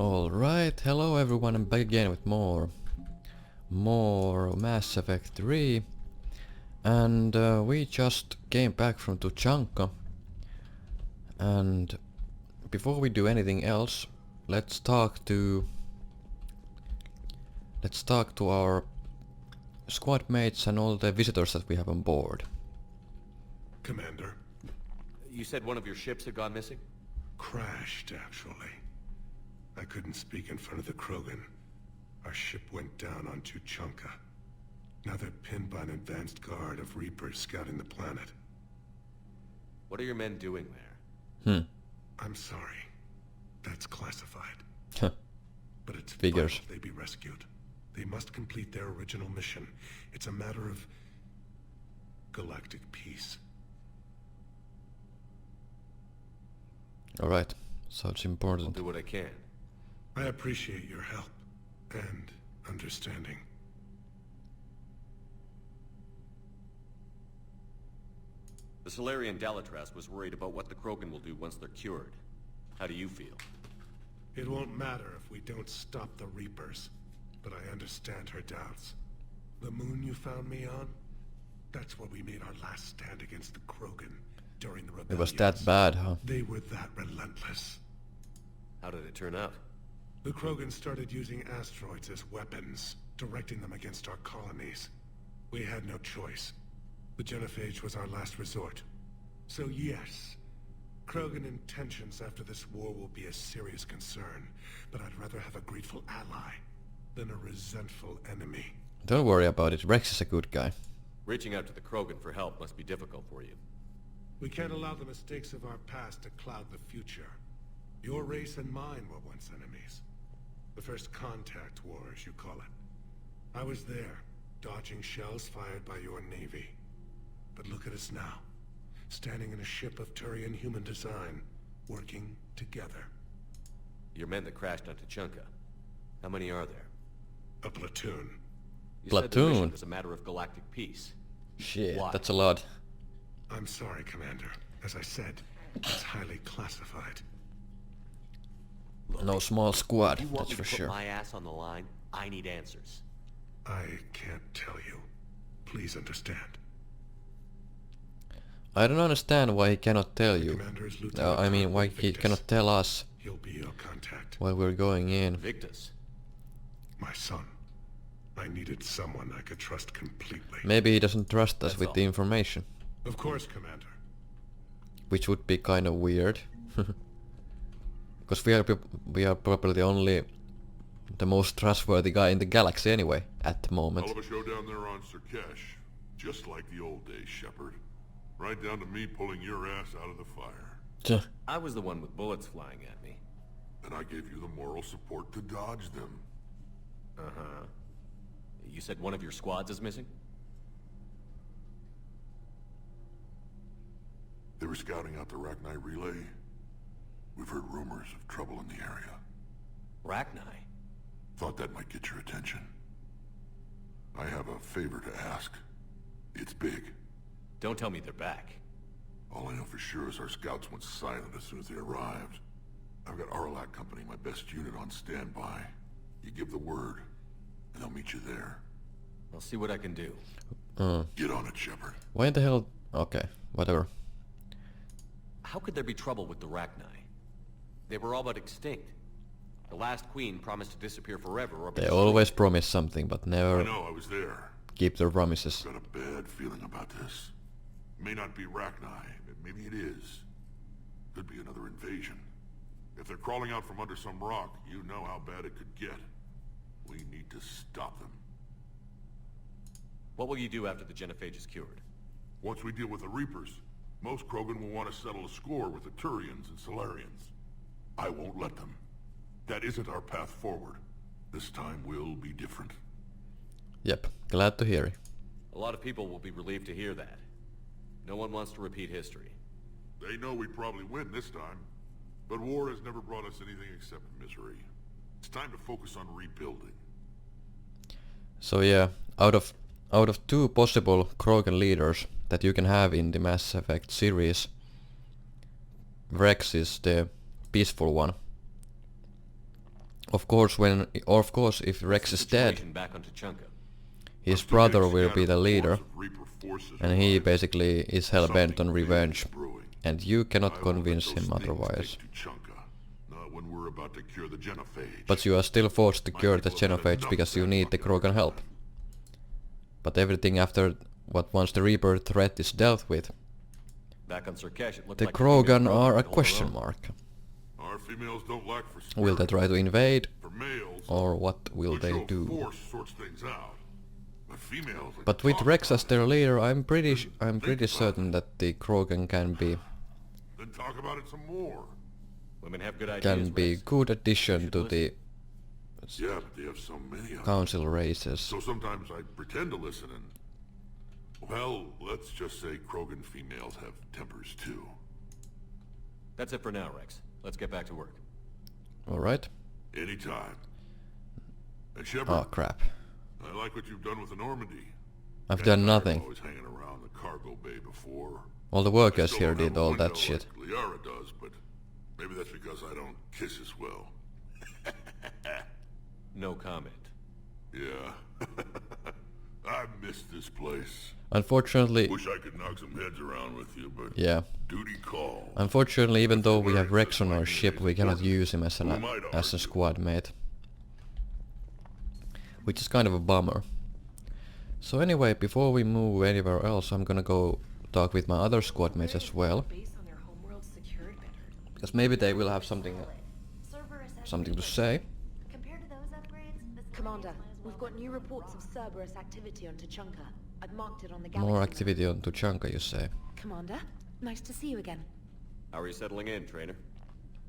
Alright, hello everyone, I'm back again with more Mass Effect 3. And we just came back from Tuchanka. And before we do anything else, let's talk to our squad mates and all the visitors that we have on board. Commander. You said one of your ships had gone missing? Crashed, actually. I couldn't speak in front of the Krogan. Our ship went down on Tuchanka. Now they're pinned by an advanced guard of Reapers scouting the planet. What are your men doing there? I'm sorry. That's classified. But it's Figures. vital they be rescued. They must complete their original mission. It's a matter of galactic peace. Alright, so it's I'll important. do what I can. I appreciate your help and understanding. The Solarian Dalatras was worried about what the Krogan will do once they're cured. How do you feel? It won't matter if we don't stop the Reapers, but I understand her doubts. The moon you found me on? That's where we made our last stand against the Krogan during the rebellion. It was that bad, huh? They were that relentless. How did it turn out? The Krogan started using asteroids as weapons, directing them against our colonies. We had no choice. The genophage was our last resort. So yes, Krogan intentions after this war will be a serious concern, but I'd rather have a grateful ally than a resentful enemy. Don't worry about it, Rex is a good guy. Reaching out to the Krogan for help must be difficult for you. We can't allow the mistakes of our past to cloud the future. Your race and mine were once enemies. The first contact war, as you call it. I was there, dodging shells fired by your navy. But look at us now, standing in a ship of Turian human design, working together. Your men that crashed on Tuchanka. How many are there? A platoon. You said the Platoon? mission was a matter of galactic peace. Shit, Why? that's a lot. I'm sorry, Commander. As I said, it's highly classified. Look, No small squad, if you want that's me for to put sure. my ass on the line, I need answers. I can't tell you. Please understand. I don't understand why he cannot tell The you. commander is Lieutenant I mean, Colonel why he Victus. cannot tell us He'll be your contact. while we're going in. Victus. My son. I needed someone I could trust completely. Maybe he doesn't trust us That's with all. the information. Of course, Commander. Which would be kind of weird. Because we are probably the most trustworthy guy in the galaxy anyway, at the moment. Hell of a show down there on Sirkesh. Just like the old days, Shepard. Right down to me pulling your ass out of the fire. Tch, I was the one with bullets flying at me. And I gave you the moral support to dodge them. Uh-huh. You said one of your squads is missing? They were scouting out the Rachni relay. We've heard rumors of trouble in the area. Rachni? Thought that might get your attention. I have a favor to ask. It's big. Don't tell me they're back. All I know for sure is our scouts went silent as soon as they arrived. I've got Arlac Company, my best unit, on standby. You give the word, and they'll meet you there. I'll see what I can do. Get on it, Shepard. why in the hell... Okay, whatever. How could there be trouble with the Rachni? They were all but extinct. The last queen promised to disappear forever or be They destroyed. always promise something, but I never know, I was there. keep their promises. Got a bad feeling about this. May not be Rachni, but maybe it is. Could be another invasion. If they're crawling out from under some rock, you know how bad it could get. We need to stop them. What will you do after the genophage is cured? Once we deal with the Reapers, most Krogan will want to settle a score with the Turians and Solarians. I won't let them. That isn't our path forward. This time will be different. Yep, glad to hear it. A lot of people will be relieved to hear that. No one wants to repeat history. They know we probably win this time, but war has never brought us anything except misery. It's time to focus on rebuilding. So yeah, out of two possible Krogan leaders that you can have in the Mass Effect series, Rex is the peaceful one. Of course, if Rex is dead, Situation back on Tuchanka. his I'm still brother getting will be the scattered leader, reports of Reaper forces and he arriving. basically is hell-bent on Something big revenge, is brewing. and you I cannot won't let convince those him things otherwise. take Tuchanka, not when we're about to cure the genophage. But you are still forced to My cure the people have had genophage enough because of you that need the fucking Krogan help. But everything after once the Reaper threat is dealt with, Back on Sirkesh, it looked the like female Krogan Krogan are a could hold their question own. mark. Our females don't lack for spirit. Will they try to invade, For males, or what will good they show of do? force sorts things out. But females like But to with talk Rex about as their it. leader, I'm pretty about certain it. that the Krogan can be Then talk about it some more. Women have good ideas, can be Rex. good You addition should to listen. the Yeah, but they have so many of them. council races. So sometimes I pretend to listen and... Well, let's just say Krogan females have tempers too. That's it for now, Rex. Let's get back to work. Alright? Anytime. And Shepard, Oh crap. I like what you've done with the Normandy. I've Got done tired of nothing. Always hanging around the cargo bay before. All the I workers still here don't have did a all window that shit. like Liara does, but maybe that's because I don't kiss as well. No comment. Yeah. I miss this place. Unfortunately, Wish I could knock some heads around with you, but yeah. duty calls. Unfortunately, even though we have Rex on our ship, we cannot use him as a squad mate. Which is kind of a bummer. So anyway, before we move anywhere else, I'm gonna go talk with my other squad mates as well. Because maybe they will have something to say. Commander, we've got new reports of Cerberus activity on Tuchanka. I've marked it on the galaxy More map. activity on Tuchanka, you say. Commander, nice to see you again. How are you settling in, trainer?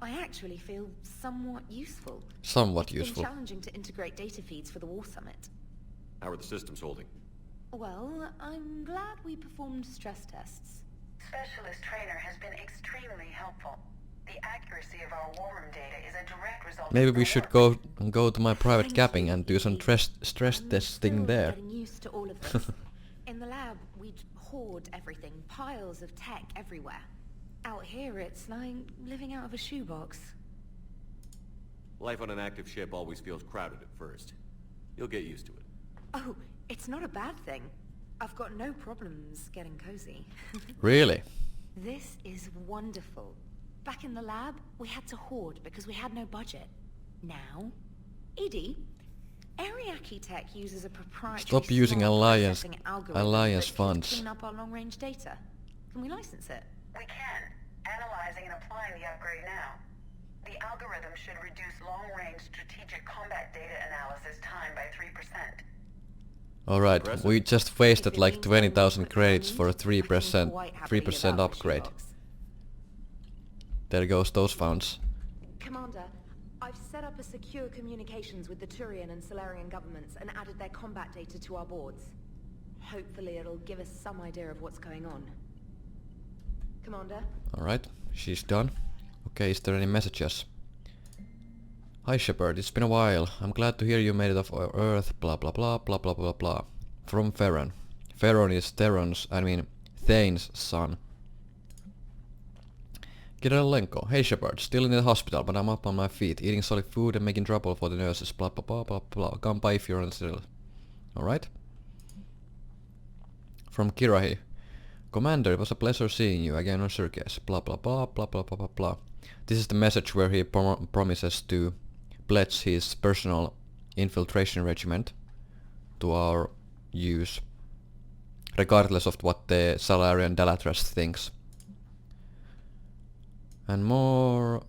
I actually feel somewhat useful. Somewhat It's useful. been challenging to integrate data feeds for the War Summit. How are the systems holding? Well, I'm glad we performed stress tests. Specialist Trainer has been extremely helpful. The accuracy of our war room data is a direct result Maybe of we their should work. go to my private Thank capping you, and do some Edie. stress I'm testing still there. getting used to all of this. In the lab, we'd hoard everything, piles of tech everywhere. Out here, it's like living out of a shoebox. Life on an active ship always feels crowded at first. You'll get used to it. Oh, it's not a bad thing. I've got no problems getting cozy. Really? This is wonderful. Back in the lab, we had to hoard because we had no budget. Now, Edie, Ariake Tech uses a proprietary Stop using smart alliance- processing algorithm alliance that can funds. clean up our long-range data. Can we license it? We can. Analyzing and applying the upgrade now. The algorithm should reduce long-range strategic combat data analysis time by 3%. Alright, Impressive. we just wasted If it like means I 20,000 need credits what for a I need, I can 3% quite happily 3% live out of a upgrade. shoebox. There goes those funds. Commander, I've set up a secure communications with the Turian and Solarian governments and added their combat data to our boards. Hopefully it'll give us some idea of what's going on. Commander? Alright, she's done. Okay, is there any messages? Hi Shepard, it's been a while. I'm glad to hear you made it off Earth, blah blah blah blah blah blah blah. From Theron. Theron is Thane's son. Kirilenko, hey Shepard, still in the hospital but I'm up on my feet, eating solid food and making trouble for the nurses, blah blah blah blah blah. Come by if you're on still. Alright? From Kirahi. Commander, it was a pleasure seeing you again on Circus, blah blah blah blah blah blah blah blah. This is the message where he promises to pledge his personal infiltration regiment to our use, regardless of what the Salarian Dalatras thinks. And more...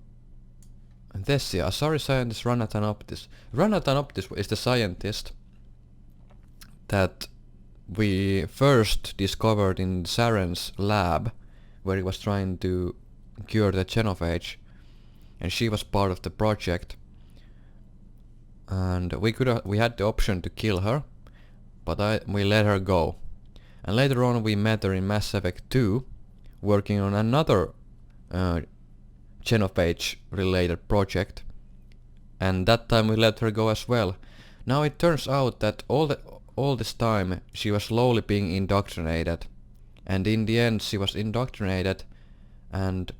Thessia, a sorry scientist Ranatanoptis. Ranatanoptis is the scientist that we first discovered in Saren's lab, where he was trying to cure the genophage, and she was part of the project. And we had the option to kill her, but we let her go. And later on we met her in Mass Effect 2, working on another genophage related project, and that time we let her go as well. Now it turns out that all this time she was slowly being indoctrinated, and in the end she was indoctrinated, and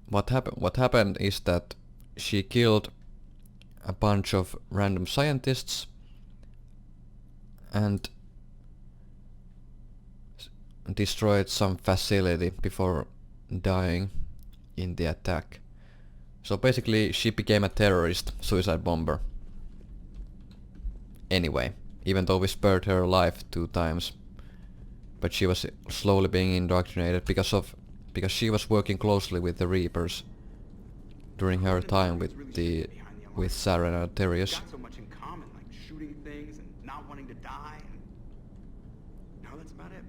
what happened is that she killed a bunch of random scientists and destroyed some facility before dying in the attack. So basically she became a terrorist, suicide bomber. Anyway, even though we spared her life 2 times, but she was slowly being indoctrinated because she was working closely with the Reapers during her time with Saren and Terius. Got so much in common, like shooting things and not wanting to die. No, that's about it.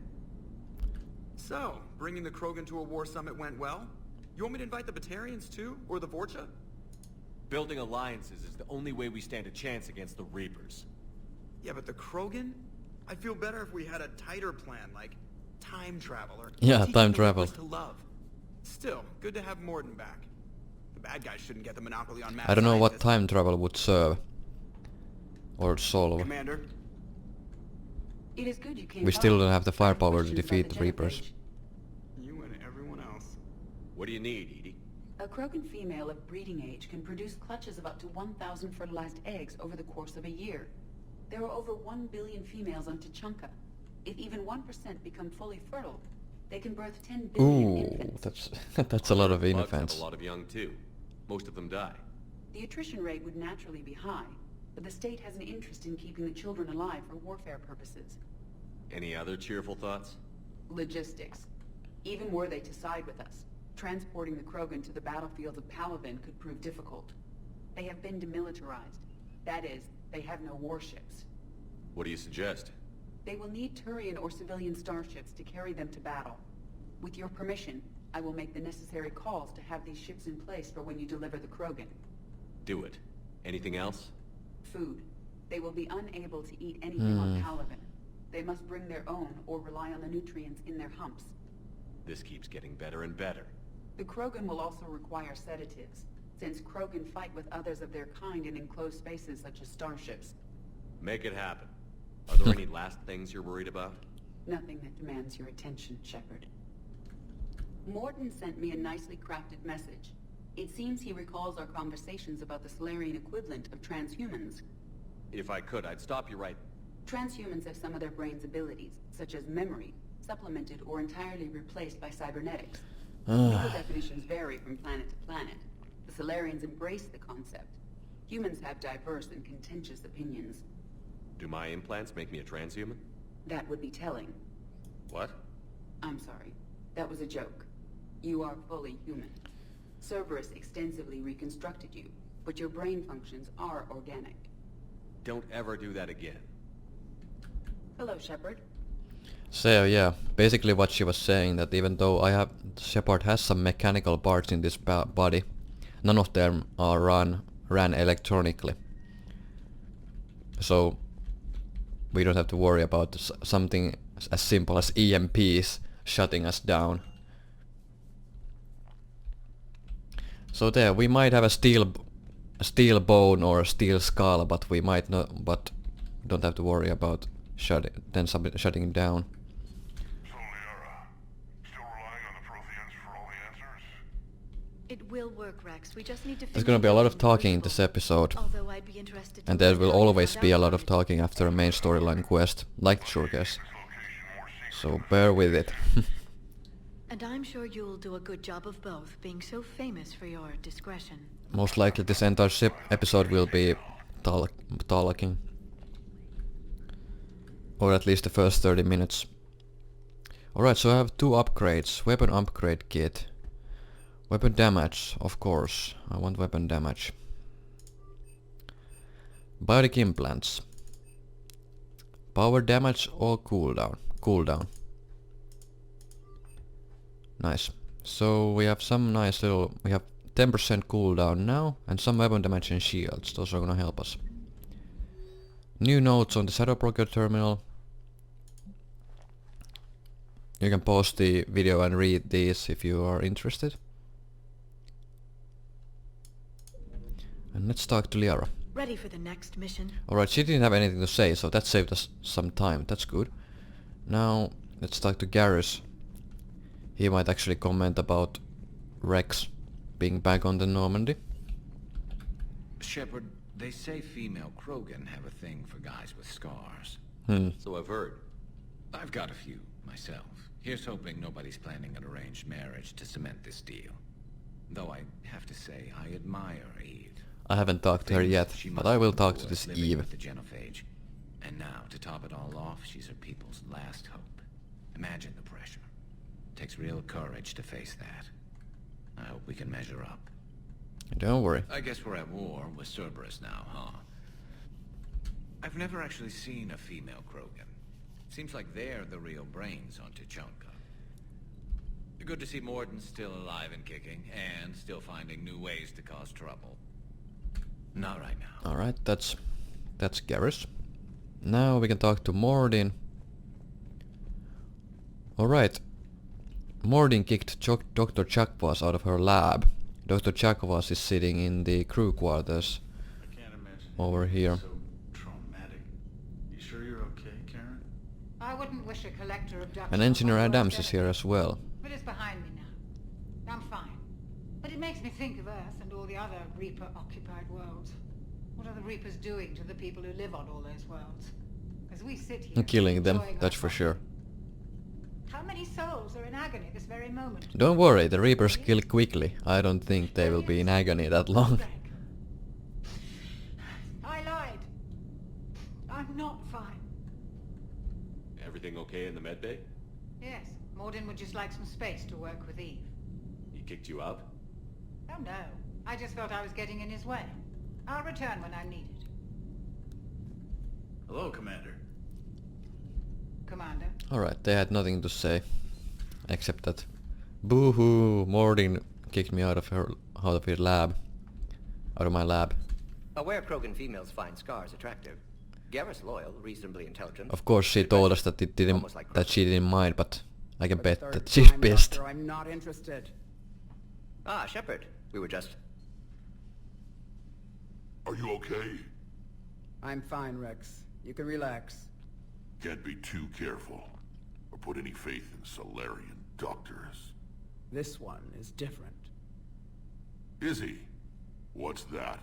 So, bringing the Krogan to a war summit went well? You want me to invite the Batarians too, or the Vorcha? Building alliances is the only way we stand a chance against the Reapers. Yeah, but the Krogan? I'd feel better if we had a tighter plan, like time travel or Yeah, teaching time the travel. Reapers to love. Still, good to have Morden back. The bad guys shouldn't get the monopoly on mad I don't know what scientists. time travel would serve or solve. Commander, It is good you came We still by. don't have the I have firepower to questions defeat about the the Reapers. Genophage. you and everyone else. What do you need, Edie? A Krogan female of breeding age can produce clutches of up to 1,000 fertilized eggs over the course of a year. There are over 1 billion females on Tuchanka. If even 1% become fully fertile, they can birth 10 billion Ooh, infants. that's a lot of Bugs have infants. a lot of young too. Most of them die. The attrition rate would naturally be high, but the state has an interest in keeping the children alive for warfare purposes. Any other cheerful thoughts? Logistics. Even were they to side with us, transporting the Krogan to the battlefields of Palavin could prove difficult. They have been demilitarized. That is, they have no warships. What do you suggest? They will need Turian or civilian starships to carry them to battle. With your permission, I will make the necessary calls to have these ships in place for when you deliver the Krogan. Do it. Anything else? Food. They will be unable to eat anything on Palavin. They must bring their own or rely on the nutrients in their humps. This keeps getting better and better. The Krogan will also require sedatives, since Krogan fight with others of their kind in enclosed spaces such as starships. Make it happen. Are there any last things you're worried about? Nothing that demands your attention, Shepard. Morden sent me a nicely crafted message. It seems he recalls our conversations about the Solarian equivalent of transhumans. If I could, I'd stop you right... Transhumans have some of their brain's abilities, such as memory, supplemented or entirely replaced by cybernetics. Legal definitions vary from planet to planet. The Solarians embrace the concept. Humans have diverse and contentious opinions. Do my implants make me a transhuman? That would be telling. What? I'm sorry. That was a joke. You are fully human. Cerberus extensively reconstructed you, but your brain functions are organic. Don't ever do that again. Hello, Shepard. So yeah, basically what she was saying, that even though Shepard has some mechanical parts in this body, none of them are ran electronically. So we don't have to worry about something as simple as EMPs shutting us down. So there, we might have a steel bone or a steel skull, but we might not. But don't have to worry about shutting it down. So, Liara, still relying on the Protheans for all the answers? It will work, Rex. We just need to There's gonna be a lot of talking in this episode, Although I'd be interested to and there learn will how you always found be a out lot about of it. talking after a main storyline quest, like Shurkes. This location more secret. So bear with it. And I'm sure you'll do a good job of both, being so famous for your discretion. Most likely this entire episode will be talking. Or at least the first 30 minutes. Alright, so I have 2 upgrades. Weapon upgrade kit. Weapon damage, of course. I want weapon damage. Biotic implants. Power damage or cooldown? Cooldown. Nice. So we have some nice little... We have 10% cooldown now, and some weapon damage and shields. Those are gonna help us. New notes on the Shadow Broker terminal. You can pause the video and read these if you are interested. And let's talk to Liara. Ready for the next mission? Alright, she didn't have anything to say, so that saved us some time. That's good. Now, let's talk to Garrus. He might actually comment about Rex being back on the Normandy. Shepard, they say female Krogan have a thing for guys with scars. So I've heard. I've got a few, myself. Here's hoping nobody's planning an arranged marriage to cement this deal. Though I have to say, I admire Eve. I haven't talked to her yet, She but must I will be talk to worth this living Eve. with the genophage. And now, to top it all off, she's her people's last hope. Imagine the pressure. Takes real courage to face that. I hope we can measure up. Don't worry. I guess we're at war with Cerberus now, huh? I've never actually seen a female Krogan. Seems like they're the real brains on Tuchanka. Good to see Morden's still alive and kicking, and still finding new ways to cause trouble. Not right now. Alright, that's Garrus. Now we can talk to Mordin. Alright. Mordin kicked Dr. Chakwas out of her lab. Dr. Chakwas is sitting in the crew quarters I can't imagine over here. so traumatic. You sure you're okay, Karen? I wouldn't wish a collector abduction. And Engineer on my Adams worst is here enemy. as well. But it's behind me now. I'm fine. But it makes me think of Earth and all the other Reaper-occupied worlds. What are the Reapers doing to the people who live on all those worlds? As we sit here... Killing them, enjoying that's our for sure. How many souls are in agony this very moment? Don't worry, the Reapers kill quickly. I don't think they will be in agony that long. I lied. I'm not fine. Everything okay in the medbay? Yes, Mordin would just like some space to work with Eve. He kicked you out? Oh no, I just felt I was getting in his way. I'll return when I'm needed. Hello, Commander. Commander. Alright, they had nothing to say. Except that... Boo-hoo! Mordin kicked me out of his lab. Out of my lab. Aware Krogan females find scars attractive. Garrus loyal, reasonably intelligent. Of course she told us that Almost like she didn't mind, but I can For the bet third that she's time, pissed. Doctor, I'm not interested. Ah, Shepard. We were just... Are you okay? I'm fine, Rex. You can relax. Can't be too careful, or put any faith in Solarian doctors. This one is different. Is he? What's that?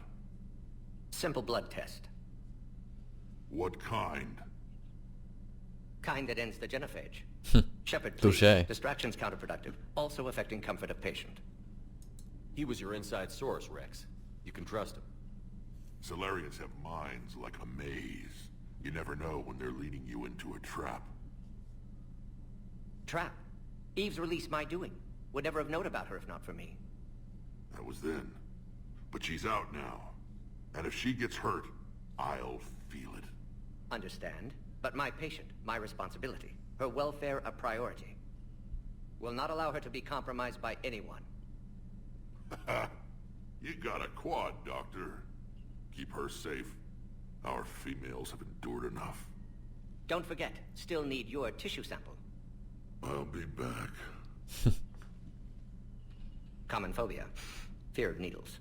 Simple blood test. What kind? Kind that ends the genophage. Hmm. Shepard, please. Touché. Distraction's counterproductive, also affecting comfort of patient. He was your inside source, Rex. You can trust him. Solarians have minds like a maze. You never know when they're leading you into a trap. Trap. Eve's release my doing. Would never have known about her if not for me. That was then. But she's out now. And if she gets hurt, I'll feel it. Understand, but my patient, my responsibility. Her welfare a priority. Will not allow her to be compromised by anyone. You got a quad, Doctor. Keep her safe. Our females have endured enough. Don't forget, still need your tissue sample. I'll be back. Common phobia. Fear of needles.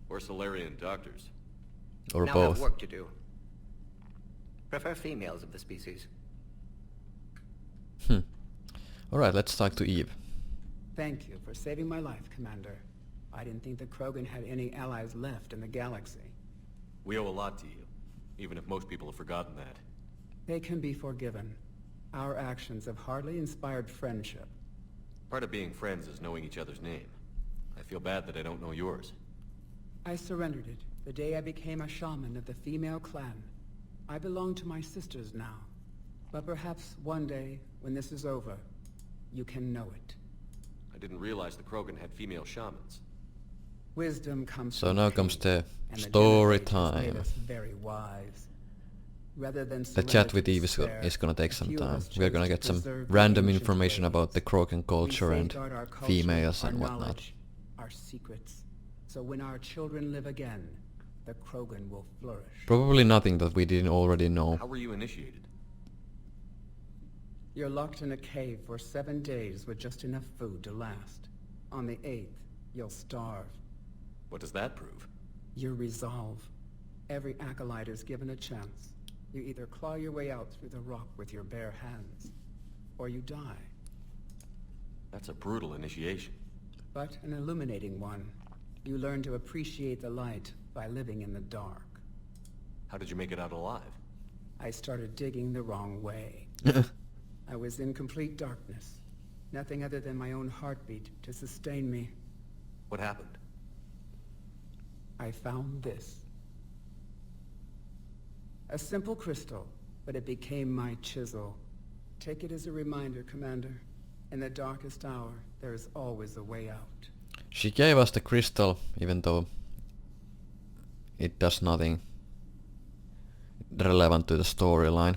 Or Solarian doctors. Or now both. have work to do. Prefer females of the species. Alright, let's talk to Eve. Thank you for saving my life, Commander. I didn't think the Krogan had any allies left in the galaxy. We owe a lot to you, even if most people have forgotten that. They can be forgiven. Our actions have hardly inspired friendship. Part of being friends is knowing each other's name. I feel bad that I don't know yours. I surrendered it the day I became a shaman of the female clan. I belong to my sisters now. But perhaps one day, when this is over, you can know it. I didn't realize the Krogan had female shamans. Wisdom comes So from now pain, comes the and story genophage has made time. us very wise. Rather than The chat with Eve is gonna take some time. We're gonna get some random information about the Krogan culture and females and whatnot. Our secrets. So when our children live again, the Krogan will flourish. Probably nothing that we didn't already know. How were you initiated? You're locked in a cave for 7 days with just enough food to last. On the 8th, you'll starve. What does that prove? Your resolve. Every acolyte is given a chance. You either claw your way out through the rock with your bare hands, or you die. That's a brutal initiation. But an illuminating one. You learn to appreciate the light by living in the dark. How did you make it out alive? I started digging the wrong way. I was in complete darkness. Nothing other than my own heartbeat to sustain me. What happened? I found this. A simple crystal, but it became my chisel. Take it as a reminder, Commander. In the darkest hour, there is always a way out. She gave us the crystal, even though it does nothing relevant to the storyline.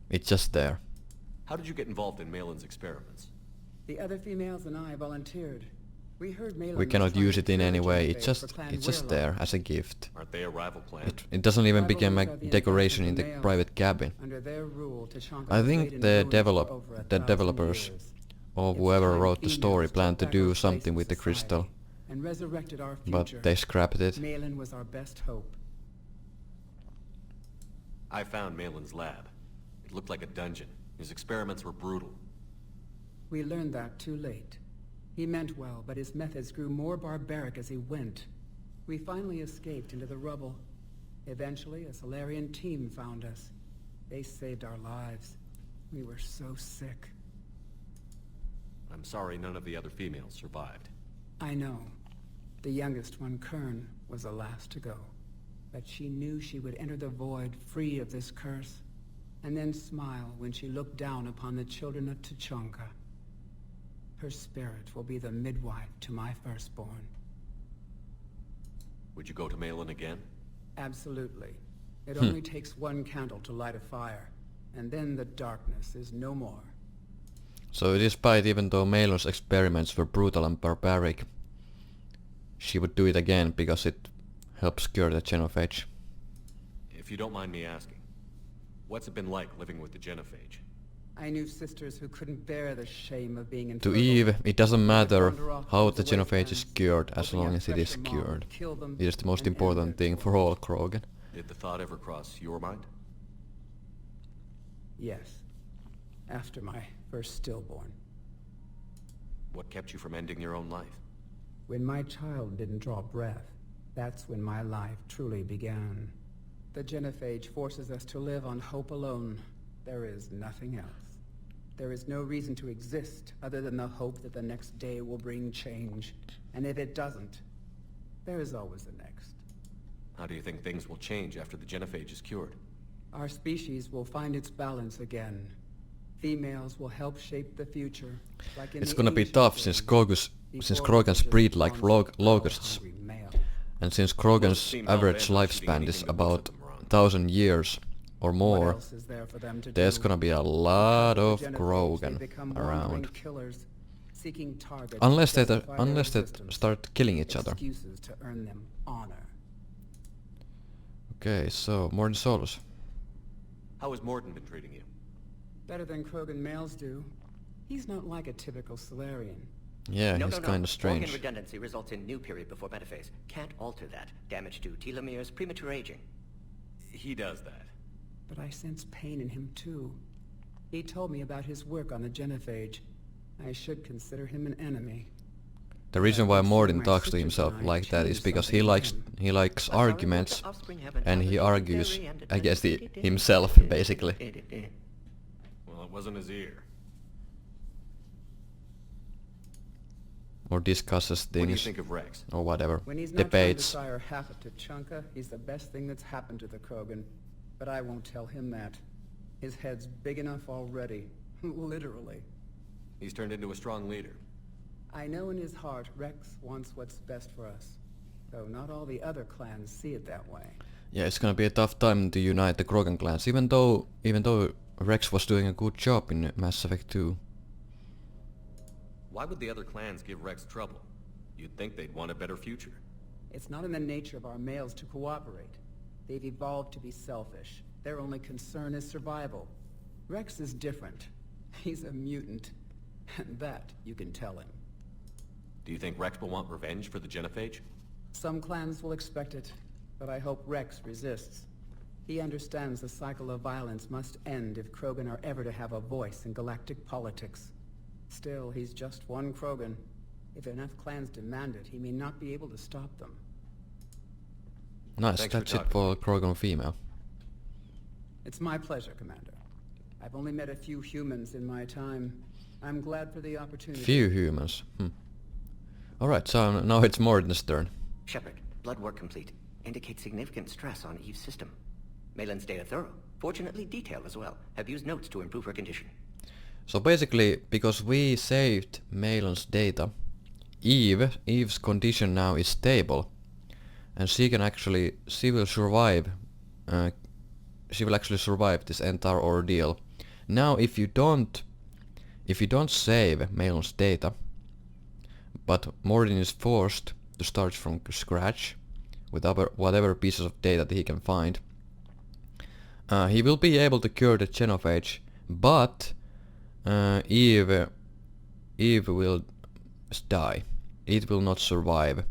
It's just there. How did you get involved in Malin's experiments? The other females and I volunteered. We heard Malin We was cannot trying use to it in cure any the way. genophage for Clan It's just Weirlock. there as a gift. Aren't they a rival clan? It doesn't even become a Rivalries are the decoration in the inventions of private cabin. Under their rule, Tachanka I was think laid in the ruins for over 1,000 developers years. or It's whoever time wrote the story females planned to took back our do place something in with the crystal, society and resurrected our but future. they scrapped it. Malin was our best hope. I found Malin's lab. It looked like a dungeon. His experiments were brutal. We learned that too late. He meant well, but his methods grew more barbaric as he went. We finally escaped into the rubble. Eventually, a Solarian team found us. They saved our lives. We were so sick. I'm sorry none of the other females survived. I know. The youngest one, Kern, was the last to go. But she knew she would enter the void free of this curse, and then smile when she looked down upon the children of Tachanka. Her spirit will be the midwife to my firstborn. Would you go to Malin again? Absolutely. It only takes one candle to light a fire, and then the darkness is no more. So despite even though Malin's experiments were brutal and barbaric, she would do it again because it helps cure the genophage. If you don't mind me asking, what's it been like living with the genophage? I knew sisters who couldn't bear the shame of being To infertile. Eve, it doesn't They would matter wander off how into the the genophage is wastelands, cured as hoping long a as it is fresher mob cured. would kill them It is the most and end important their thing for all Krogan. Did the thought ever cross your mind? Yes. After my first stillborn. What kept you from ending your own life? When my child didn't draw breath, that's when my life truly began. The genophage forces us to live on hope alone. There is nothing else. There is no reason to exist other than the hope that the next day will bring change. And if it doesn't, there is always the next. How do you think things will change after the genophage is cured? Our species will find its balance again. Females will help shape the future. Like in It's the gonna be ancient tough days, since before Krogans we were breed just like one locusts. power-hungry male. And since Most Krogan's seem average hell-bent on shooting lifespan anything is that looks about at them wrong. 1,000 years or What more, else is there for them to there's do? gonna be a Because lot the of genophage, they Krogan become around. wandering killers, seeking targets Unless to they justify their existence. start killing each other. Excuses to earn them honor. Okay, so Morton Solus. How has Morton been treating you? Better than Krogan males do. He's not like a typical Solarian. Yeah, No, he's no, no. kinda Organ strange. redundancy results in new period before metaphase. Can't alter that. Damage to telomeres, premature aging. He does that. But I sense pain in him too. He told me about his work on the genophage. I should consider him an enemy. The reason why I'm Morton seeing my talks to sisters himself and I like that is change because something in him. he likes But our arguments, immortal offspring have an and he elegant argues theory and against advanced- himself basically. Well, it wasn't his ear. Or discusses What do you things think of Rex? or whatever. When he's not trying to Debates. sire half of Tachanka, he's the best thing that's happened to the Krogan. But I won't tell him that. His head's big enough already. Literally. He's turned into a strong leader. I know in his heart Rex wants what's best for us. Though not all the other clans see it that way. Yeah, it's gonna be a tough time to unite the Krogan clans, even though Rex was doing a good job in Mass Effect 2. Why would the other clans give Rex trouble? You'd think they'd want a better future. It's not in the nature of our males to cooperate. They've evolved to be selfish. Their only concern is survival. Rex is different. He's a mutant. And that you can tell him. Do you think Rex will want revenge for the genophage? Some clans will expect it, but I hope Rex resists. He understands the cycle of violence must end if Krogan are ever to have a voice in galactic politics. Still, he's just one Krogan. If enough clans demand it, he may not be able to stop them. Nice, Thanks for that's it talking. for Krogan female. It's my pleasure, Commander. I've only met a few humans in my time. I'm glad for the opportunity. Few humans. Alright, so now it's Morden's turn. Shepard, blood work complete. Indicates significant stress on Eve's system. Malin's data thorough. Fortunately detailed as well. Have used notes to improve her condition. So basically, because we saved Malin's data, Eve's condition now is stable. And she will survive, she will actually survive this entire ordeal. Now if you don't save Malin's data, but Morden is forced to start from scratch with whatever pieces of data that he can find, he will be able to cure the genophage, but Eve will die. It will not survive.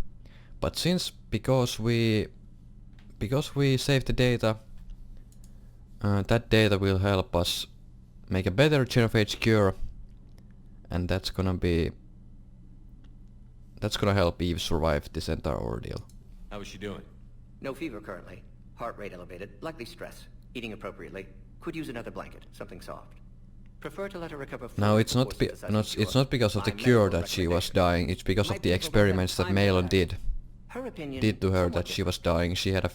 But because we saved the data, that data will help us make a better genophage cure, and that's gonna help Eve survive this entire ordeal. How is she doing? No fever currently. Heart rate elevated, likely stress. Eating appropriately. Could use another blanket, something soft. Prefer to let her recover fully. Now it's not because of the cure that she was dying, it's because of the experiments that Malin did to her that she was dying. She had a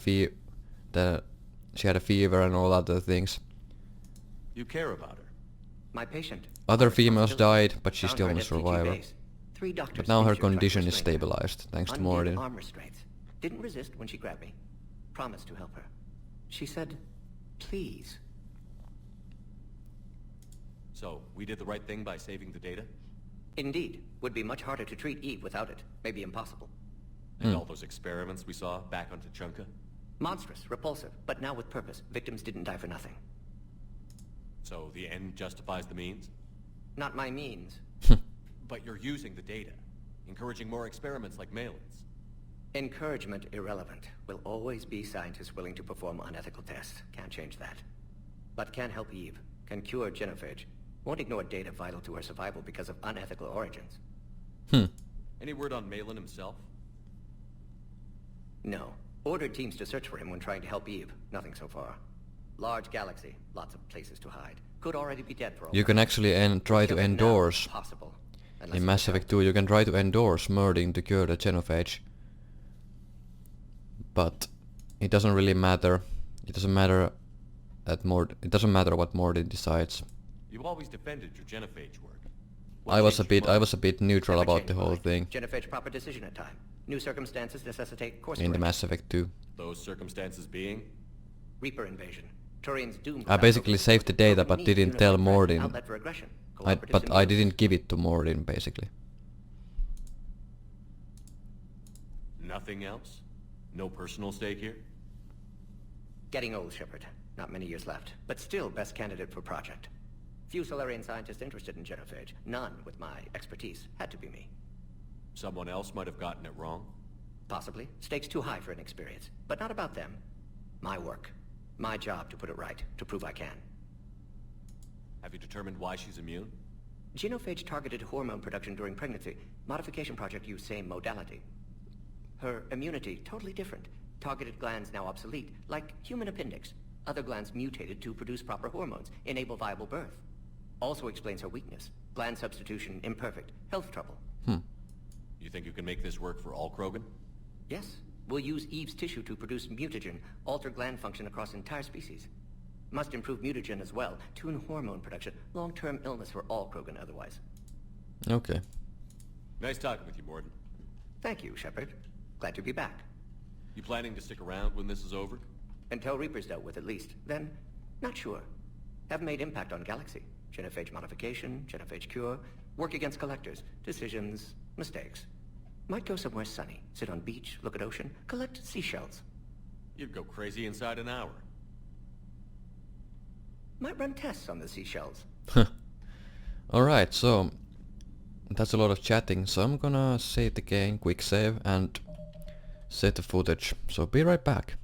fever and all other things. You care about her. My patient. Other females died, but she's Found still her a at FTQ survivor. base. 3 doctors But now her injured, tried to condition is restrain her. stabilized, thanks to Undid Morden. arm restraints. Didn't resist when she grabbed me. Promised to help her. She said, please. So, we did the right thing by saving the data? Indeed. Would be much harder to treat Eve without it. Maybe impossible. And all those experiments we saw back on Tuchanka? Monstrous, repulsive, but now with purpose. Victims didn't die for nothing. So the end justifies the means? Not my means. But you're using the data, encouraging more experiments like Malin's. Encouragement irrelevant. Will always be scientists willing to perform unethical tests. Can't change that. But can help Eve. Can cure genophage. Won't ignore data vital to her survival because of unethical origins. Any word on Malin himself? No. Ordered teams to search for him when trying to help Eve. Nothing so far. Large galaxy. Lots of places to hide. Could already be dead for all You can actually try to Kill him now, endorse, possible. Unless in it's Mass Effect 2, you can try to endorse Murding to cure the genophage. But it doesn't really matter. It doesn't matter what Morden decides. You've always defended your genophage work. I was a bit neutral Never about changed the whole mind. thing Genophage proper decision at time. New circumstances necessitate course in the correction. Mass Effect 2. Those circumstances being? Reaper invasion. Turian's doomed. I basically saved the data but didn't tell Morden. Outlet for aggression. But I didn't give it to Morden, basically. Nothing else? No personal stake here? Getting old, Shepard. Not many years left, but still best candidate for project. Few Solarian scientists interested in genophage. None with my expertise. Had to be me. Someone else might have gotten it wrong? Possibly. Stakes too high for inexperience. But not about them. My work. My job to put it right. To prove I can. Have you determined why she's immune? Genophage targeted hormone production during pregnancy. Modification project used same modality. Her immunity, totally different. Targeted glands now obsolete, like human appendix. Other glands mutated to produce proper hormones, enable viable birth. Also explains her weakness. Gland substitution imperfect. Health trouble. You think you can make this work for all Krogan? Yes. We'll use Eve's tissue to produce mutagen, alter gland function across entire species. Must improve mutagen as well, tune hormone production. Long-term illness for all Krogan otherwise. Okay. Nice talking with you, Morden. Thank you, Shepard. Glad to be back. You planning to stick around when this is over? Until Reaper's dealt with, at least. Then, not sure. Haven't made impact on Galaxy. Genophage modification, genophage cure, work against collectors, decisions, mistakes. Might go somewhere sunny, sit on beach, look at ocean, collect seashells. You'd go crazy inside an hour. Might run tests on the seashells. Alright, so that's a lot of chatting, so I'm gonna save the game, quick save, and save the footage. So be right back.